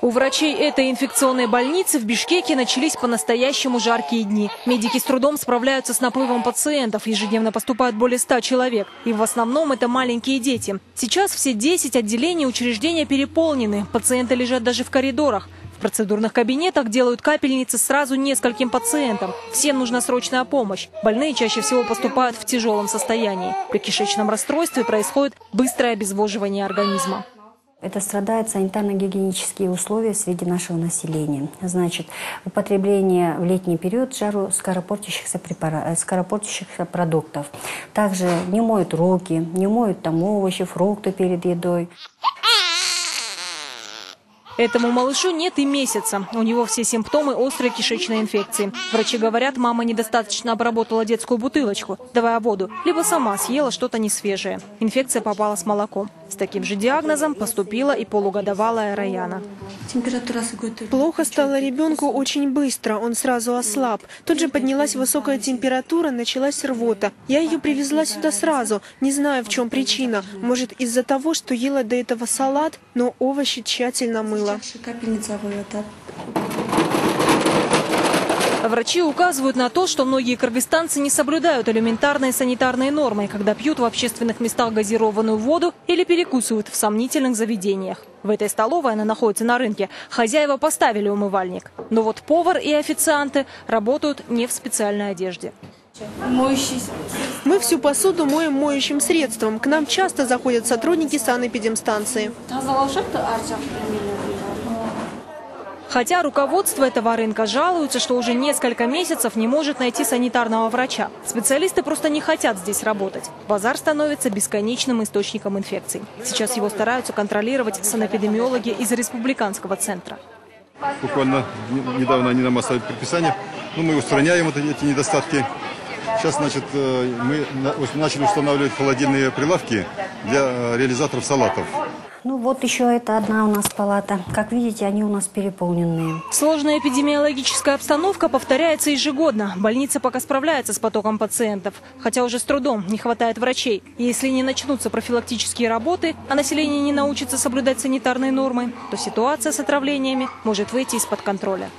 У врачей этой инфекционной больницы в Бишкеке начались по-настоящему жаркие дни. Медики с трудом справляются с наплывом пациентов. Ежедневно поступают более 100 человек. И в основном это маленькие дети. Сейчас все 10 отделений учреждения переполнены. Пациенты лежат даже в коридорах. В процедурных кабинетах делают капельницы сразу нескольким пациентам. Всем нужна срочная помощь. Больные чаще всего поступают в тяжелом состоянии. При кишечном расстройстве происходит быстрое обезвоживание организма. Это страдают санитарно-гигиенические условия среди нашего населения. Значит, употребление в летний период жару скоропортящихся продуктов. Также не моют руки, не моют овощи, фрукты перед едой. Этому малышу нет и месяца. У него все симптомы острой кишечной инфекции. Врачи говорят, мама недостаточно обработала детскую бутылочку, давая воду, либо сама съела что-то несвежее. Инфекция попала с молоком. С таким же диагнозом поступила и полугодовалая Раяна. Плохо стало ребенку очень быстро, он сразу ослаб. Тут же поднялась высокая температура, началась рвота. Я ее привезла сюда сразу, не знаю, в чем причина. Может, из-за того, что ела до этого салат, но овощи тщательно мыла. Врачи указывают на то, что многие кыргызстанцы не соблюдают элементарные санитарные нормы, когда пьют в общественных местах газированную воду или перекусывают в сомнительных заведениях. В этой столовой, она находится на рынке, хозяева поставили умывальник. Но вот повар и официанты работают не в специальной одежде. Мы всю посуду моем моющим средством. К нам часто заходят сотрудники санэпидемстанции. Хотя руководство этого рынка жалуется, что уже несколько месяцев не может найти санитарного врача. Специалисты просто не хотят здесь работать. Базар становится бесконечным источником инфекций. Сейчас его стараются контролировать санэпидемиологи из республиканского центра. Буквально недавно они нам оставили предписание. Мы устраняем эти недостатки. Сейчас, значит, мы начали устанавливать холодильные прилавки для реализаторов салатов. Вот еще это одна у нас палата. Как видите, они у нас переполненные. Сложная эпидемиологическая обстановка повторяется ежегодно. Больница пока справляется с потоком пациентов, хотя уже с трудом, не хватает врачей. И если не начнутся профилактические работы, а население не научится соблюдать санитарные нормы, то ситуация с отравлениями может выйти из-под контроля.